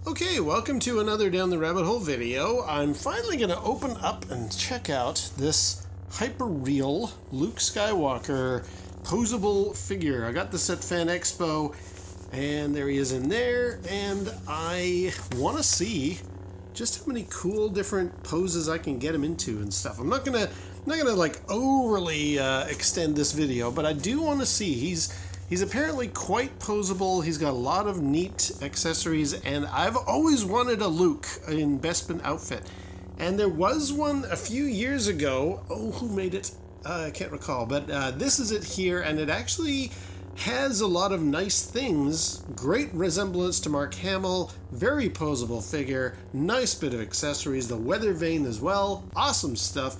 Okay, welcome to another Down the Rabbit Hole video. I'm finally going to open up and check out this Hyperreal Luke Skywalker posable figure. I got this at Fan Expo, and there he is in there, and I want to see just how many cool different poses I can get him into and stuff. I'm not gonna like overly extend this video, but I do want to see. He's apparently quite posable. He's got a lot of neat accessories, and I've always wanted a Luke in Bespin outfit. And there was one a few years ago. Oh, who made it? I can't recall, but this is it here, and it actually has a lot of nice things. Great resemblance to Mark Hamill, very posable figure, nice bit of accessories, the weather vane as well, awesome stuff.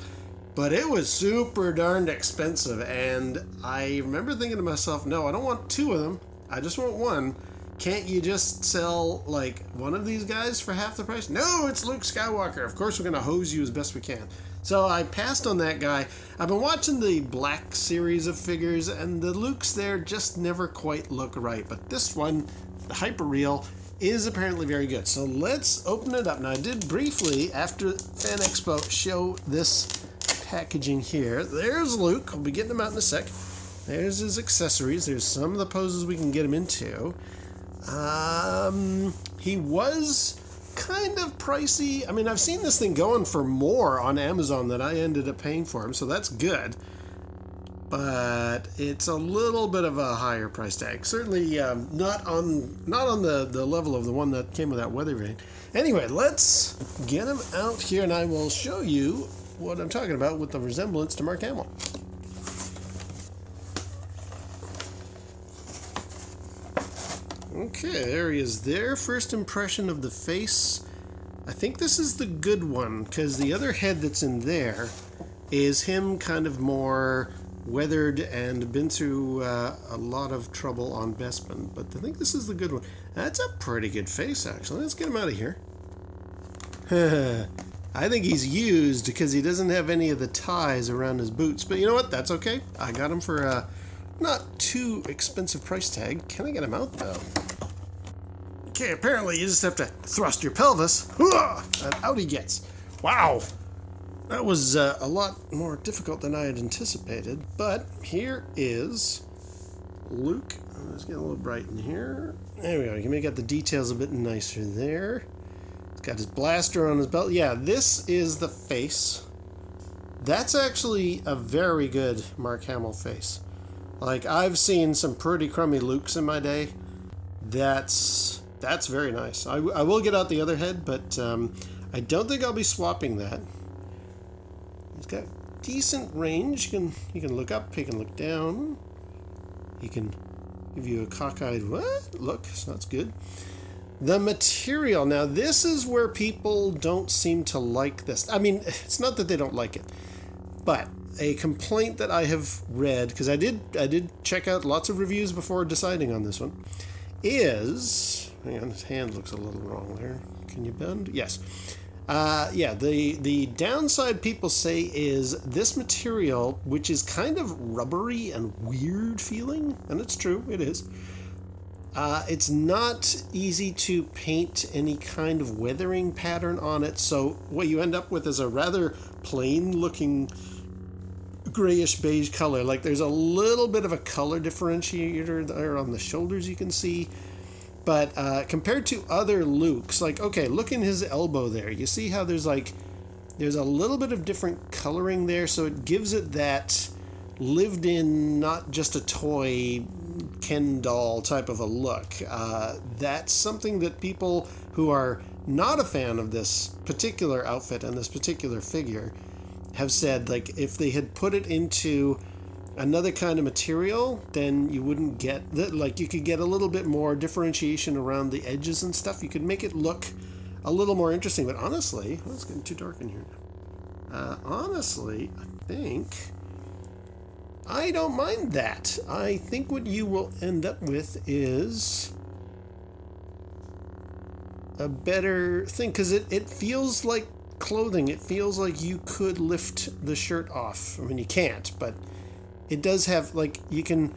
But it was super darned expensive, and I remember thinking to myself, no, I don't want two of them, I just want one. Can't you just sell like one of these guys for half the price? No, it's Luke Skywalker. Of course we're going to hose you as best we can. So I passed on that guy. I've been watching the Black series of figures, and the Lukes there just never quite look right. But this one, the Hyperreal, is apparently very good. So let's open it up. Now I did briefly, after Fan Expo, show this packaging here. There's Luke. We'll be getting him out in a sec. There's his accessories. There's some of the poses we can get him into. He was kind of pricey. I mean, I've seen this thing going for more on Amazon than I ended up paying for him, so that's good. But it's a little bit of a higher price tag. Certainly not on the level of the one that came with that weather vane. Anyway, let's get him out here, and I will show you what I'm talking about with the resemblance to Mark Hamill. Okay, there he is there. First impression of the face. I think this is the good one, because the other head that's in there is him kind of more weathered and been through a lot of trouble on Bespin. But I think this is the good one. That's a pretty good face, actually. Let's get him out of here. I think he's used because he doesn't have any of the ties around his boots. But you know what? That's okay. I got him for a not too expensive price tag. Can I get him out, though? Okay, apparently you just have to thrust your pelvis. And out he gets. Wow. That was a lot more difficult than I had anticipated. But here is Luke. Let's get a little bright in here. There we go. You can make out the details a bit nicer there. Got his blaster on his belt. Yeah, this is the face. That's actually a very good Mark Hamill face. Like, I've seen some pretty crummy Lukes in my day. That's very nice. I will get out the other head, but I don't think I'll be swapping that. He's got decent range. You can look up, he can look down. He can give you a cockeyed look, so that's good. The material. Now, this is where people don't seem to like this. I mean, it's not that they don't like it, but a complaint that I have read, because I did check out lots of reviews before deciding on this one, is, hang on, his hand looks a little wrong there. Can you bend? Yes. Yeah, the downside people say is this material, which is kind of rubbery and weird feeling, and it's true, it is. It's not easy to paint any kind of weathering pattern on it, so what you end up with is a rather plain looking grayish beige color. Like, there's a little bit of a color differentiator there on the shoulders you can see, but compared to other Lukes, like, okay, look in his elbow there. You see how there's a little bit of different coloring there, so it gives it that lived in, not just a toy Ken doll type of a look. That's something that people who are not a fan of this particular outfit and this particular figure have said, like, if they had put it into another kind of material, then you wouldn't get that. Like, you could get a little bit more differentiation around the edges and stuff. You could make it look a little more interesting. But honestly, it's getting too dark in here. Honestly, I think I don't mind that. I think what you will end up with is a better thing, because it feels like clothing. It feels like you could lift the shirt off. I mean, you can't, but it does have, like, you can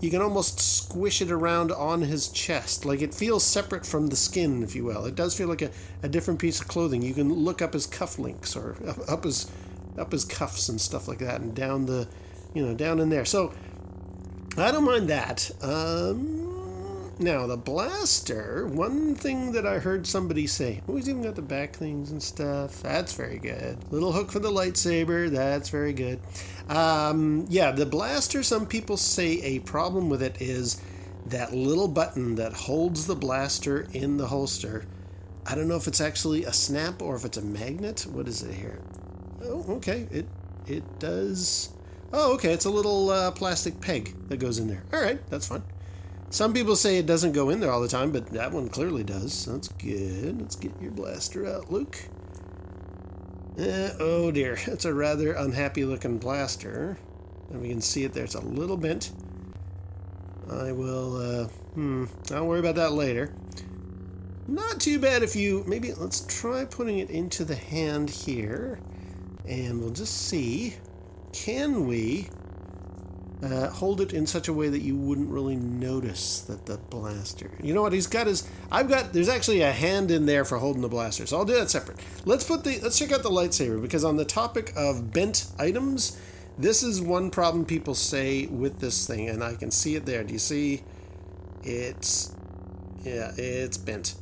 you can almost squish it around on his chest. Like it feels separate from the skin, if you will. It does feel like a different piece of clothing. You can look up his cufflinks or up his cuffs and stuff like that, and down the, down in there. So I don't mind that. Now the blaster, one thing that I heard somebody say, oh, he's even got the back things and stuff. That's very good. Little hook for the lightsaber. That's very good. Yeah, the blaster, some people say a problem with it is that little button that holds the blaster in the holster. I don't know if it's actually a snap or if it's a magnet. What is it here? Oh, okay. It does. Oh, okay. It's a little plastic peg that goes in there. All right, that's fine. Some people say it doesn't go in there all the time, but that one clearly does. So that's good. Let's get your blaster out, Luke. Oh dear, it's a rather unhappy looking blaster. And we can see it there. It's a little bent. I will, I'll worry about that later. Not too bad if you, maybe let's try putting it into the hand here. And we'll just see, can we hold it in such a way that you wouldn't really notice that the blaster. You know what? He's got his. There's actually a hand in there for holding the blaster, so I'll do that separate. Let's check out the lightsaber, because on the topic of bent items, this is one problem people say with this thing, and I can see it there. Do you see? It's bent.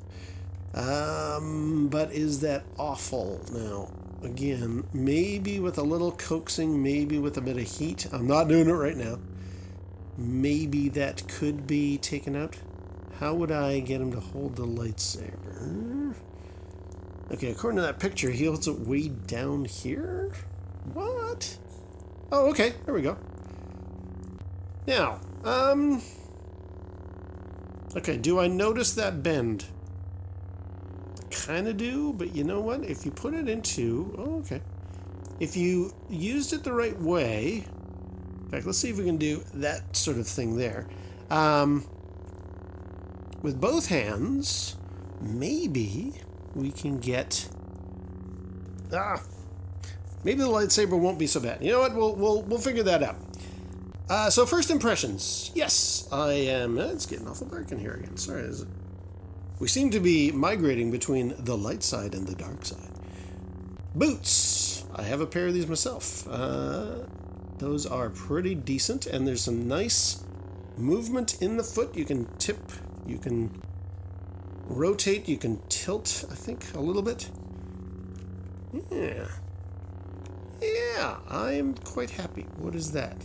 But is that awful now? Again, maybe with a little coaxing, maybe with a bit of heat. I'm not doing it right now. Maybe that could be taken out. How would I get him to hold the lightsaber? Okay, according to that picture, he holds it way down here? What? Oh, okay, there we go. Now, okay, do I notice that bend? Kind of do, but you know what? If you put it into... Oh, okay. If you used it the right way... In fact, let's see if we can do that sort of thing there. With both hands, maybe we can get... Maybe the lightsaber won't be so bad. You know what? We'll figure that out. So first impressions. Yes, I am... It's getting awful dark in here again. Sorry, is it... We seem to be migrating between the light side and the dark side. Boots. I have a pair of these myself. Those are pretty decent, and there's some nice movement in the foot. You can tip, you can rotate, you can tilt, I think, a little bit. Yeah, I'm quite happy. What is that?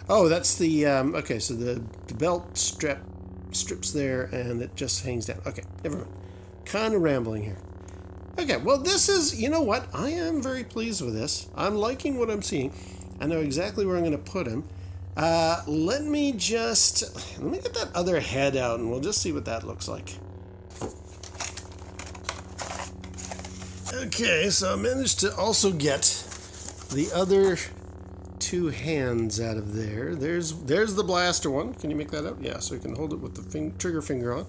Oh, that's the, okay, so the belt strips there, and it just hangs down. Okay, never mind. Kind of rambling here. Okay, well, this is, you know what? I am very pleased with this. I'm liking what I'm seeing. I know exactly where I'm going to put him. Let me get that other head out, and we'll just see what that looks like. Okay, so I managed to also get the other two hands out of there. There's the blaster one. Can you make that out? Yeah, so you can hold it with the trigger finger on.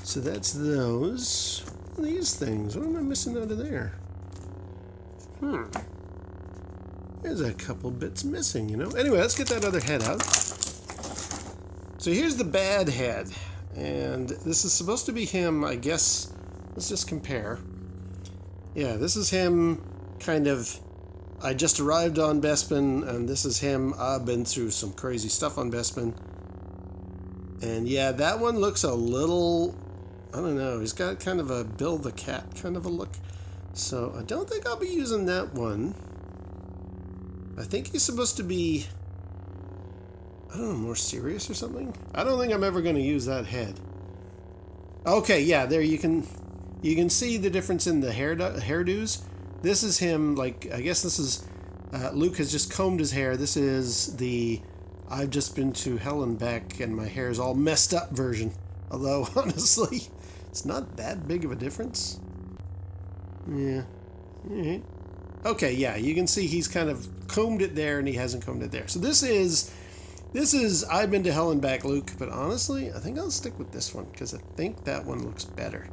So that's those. These things. What am I missing out of there? There's a couple bits missing, you know. Anyway, let's get that other head out. So here's the bad head. And this is supposed to be him, I guess. Let's just compare. Yeah, this is him kind of... I just arrived on Bespin, and this is him. I've been through some crazy stuff on Bespin. And yeah, that one looks a little... I don't know. He's got kind of a Bill the Cat kind of a look. So I don't think I'll be using that one. I think he's supposed to be... I don't know, more serious or something? I don't think I'm ever going to use that head. Okay, yeah, there you can see the difference in the hairdos. This is him, like, I guess this is, Luke has just combed his hair. This is the, I've just been to hell and back and my hair's all messed up version. Although, honestly, it's not that big of a difference. Yeah. Alright. Okay, yeah, you can see he's kind of combed it there and he hasn't combed it there. So this is I've been to hell and back Luke, but honestly, I think I'll stick with this one because I think that one looks better.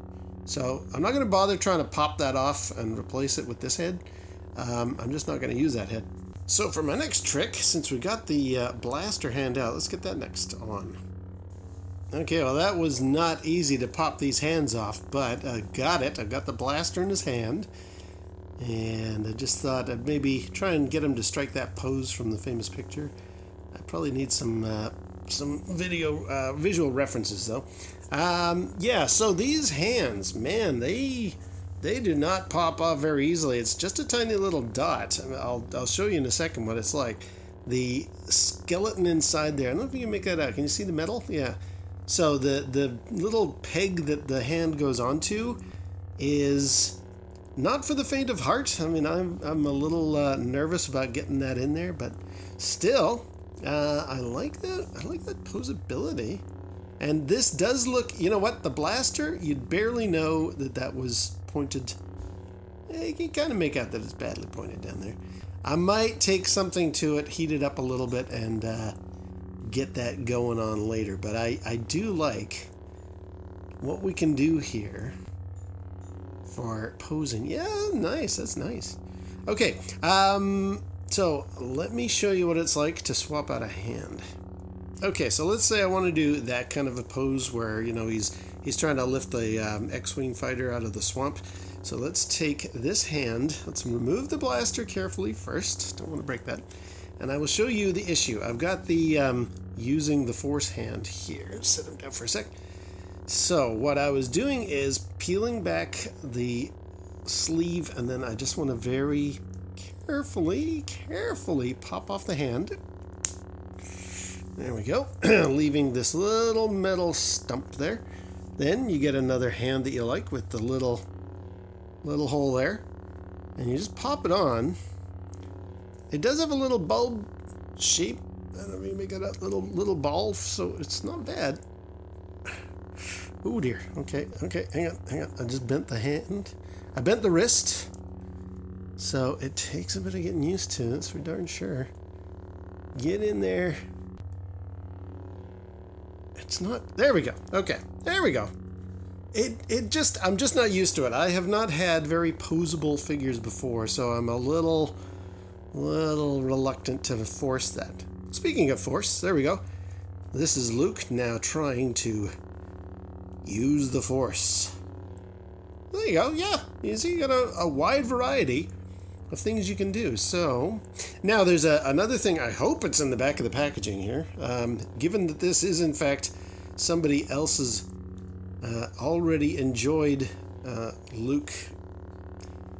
So I'm not going to bother trying to pop that off and replace it with this head. I'm just not going to use that head. So for my next trick, since we got the blaster hand out, let's get that next on. Okay, well that was not easy to pop these hands off, but I got it. I've got the blaster in his hand, and I just thought I'd maybe try and get him to strike that pose from the famous picture. I probably need some visual references though. Yeah, so these hands, man, they do not pop off very easily. It's just a tiny little dot. I'll show you in a second what it's like. The skeleton inside there, I don't know if you can make that out. Can you see the metal? Yeah. So the little peg that the hand goes onto is not for the faint of heart. I mean, I'm a little nervous about getting that in there, but still, I like that. I like that posability. And this does look, you know what? The blaster, you'd barely know that was pointed. You can kind of make out that it's badly pointed down there. I might take something to it, heat it up a little bit, and get that going on later. But I do like what we can do here for posing. Yeah, nice. That's nice. Okay, so let me show you what it's like to swap out a hand. Okay, so let's say I want to do that kind of a pose where, you know, he's trying to lift the X-Wing fighter out of the swamp. So let's take this hand. Let's remove the blaster carefully first. Don't want to break that. And I will show you the issue. I've got the using the force hand here. Set him down for a sec. So what I was doing is peeling back the sleeve, and then I just want to very carefully pop off the hand. There we go. Leaving this little metal stump there. Then you get another hand that you like with the little hole there, and you just pop it on. It does have a little bulb shape. I don't know if you make it a little ball, so it's not bad. Oh dear. Okay. Hang on. I just bent the hand. I bent the wrist. So it takes a bit of getting used to. That's for darn sure. Get in there. It's not. There we go. Okay. There we go. I'm just not used to it. I have not had very posable figures before, so I'm a little reluctant to force that. Speaking of force, there we go. This is Luke now trying to use the force. There you go. Yeah, you see, you got a wide variety of things you can do. So now there's another thing. I hope it's in the back of the packaging here. Given that this is in fact somebody else's already enjoyed Luke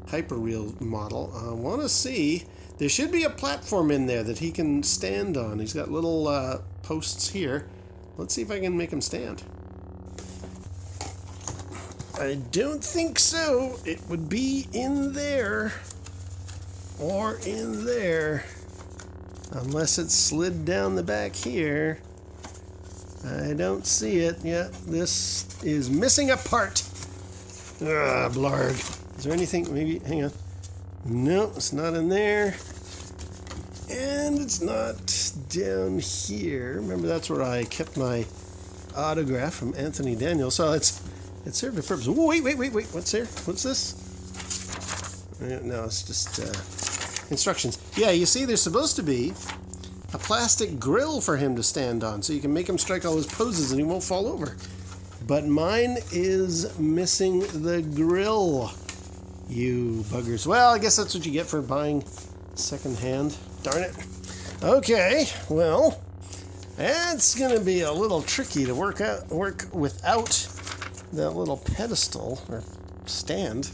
Hyperreal model, I want to see. There should be a platform in there that he can stand on. He's got little posts here. Let's see if I can make him stand. I don't think so. It would be in there or in there, unless it's slid down the back here. I don't see it yet. This is missing a part. Blarg. Is there anything? Maybe, hang on. No, it's not in there. And it's not down here. Remember, that's where I kept my autograph from Anthony Daniel. So it served a purpose. Ooh, wait. What's there? What's this? No, it's just instructions. Yeah, you see, there's supposed to be a plastic grill for him to stand on, so you can make him strike all his poses and he won't fall over. But mine is missing the grill. You buggers. Well, I guess that's what you get for buying secondhand. Darn it. Okay, well, that's going to be a little tricky to work without that little pedestal or stand.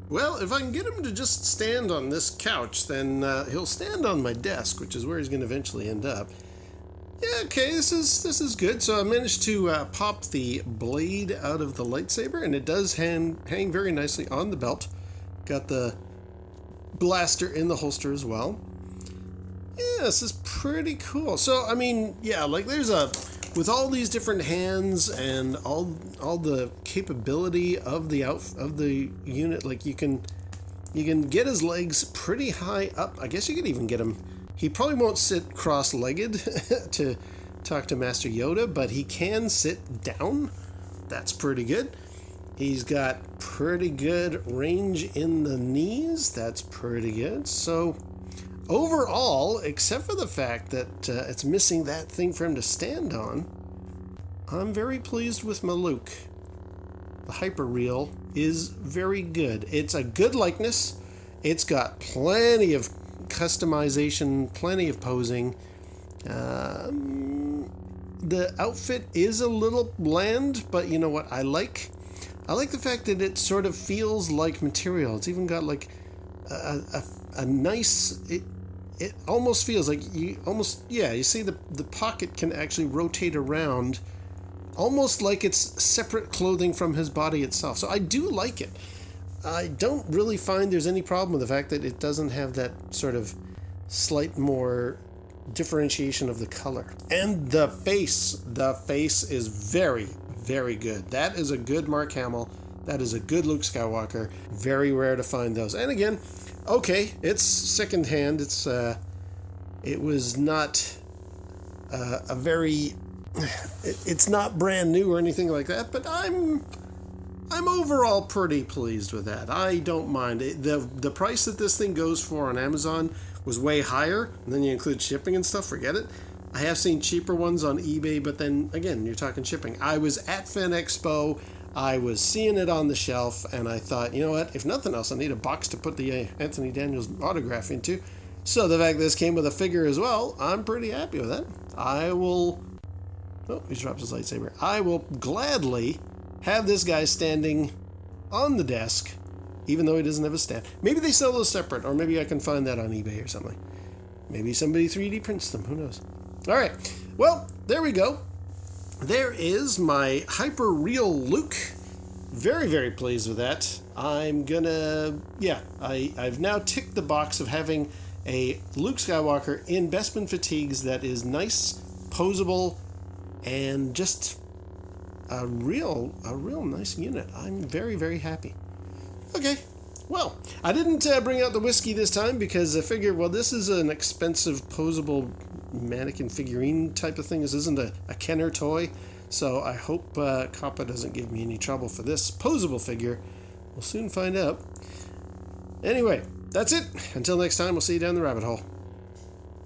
Well, if I can get him to just stand on this couch, then he'll stand on my desk, which is where he's going to eventually end up. Yeah, okay, this is good. So I managed to pop the blade out of the lightsaber, and it does hang very nicely on the belt. Got the blaster in the holster as well. Yeah, this is pretty cool. So, I mean, yeah, like with all these different hands and all the capability of the unit, like you can get his legs pretty high up. I guess you could even get him. He probably won't sit cross-legged to talk to Master Yoda, but he can sit down. That's pretty good. He's got pretty good range in the knees. That's pretty good. So overall, except for the fact that it's missing that thing for him to stand on, I'm very pleased with my Luke. The Hyperreal is very good. It's a good likeness. It's got plenty of customization, plenty of posing. The outfit is a little bland, but you know what I like? I like the fact that it sort of feels like material. It's even got like a nice... It almost feels like you see the pocket can actually rotate around, almost like it's separate clothing from his body itself. So I do like it. I don't really find there's any problem with the fact that it doesn't have that sort of slight more differentiation of the color. And the face is very, very good. That is a good Mark Hamill. That is a good Luke Skywalker. Very rare to find those. And again, okay, it's secondhand. It was not a very... It's not brand new or anything like that, but I'm overall pretty pleased with that. I don't mind. The price that this thing goes for on Amazon was way higher, and then you include shipping and stuff, forget it. I have seen cheaper ones on eBay, but then, again, you're talking shipping. I was at Fan Expo, I was seeing it on the shelf, and I thought, you know what, if nothing else, I need a box to put the Anthony Daniels autograph into. So the fact that this came with a figure as well, I'm pretty happy with that. I will... Oh, he drops his lightsaber. I will gladly have this guy standing on the desk, even though he doesn't have a stand. Maybe they sell those separate, or maybe I can find that on eBay or something. Maybe somebody 3D prints them, who knows. All right, well, there we go. There is my Hyperreal Luke. Very, very pleased with that. I'm gonna, I've now ticked the box of having a Luke Skywalker in Bespin fatigues that is nice, posable, and just a real nice unit. I'm very, very happy. Okay, well, I didn't bring out the whiskey this time because I figured, well, this is an expensive posable mannequin figurine type of thing. This isn't a Kenner toy, so I hope Kappa doesn't give me any trouble for this posable figure. We'll soon find out. Anyway, that's it. Until next time, we'll see you down the rabbit hole.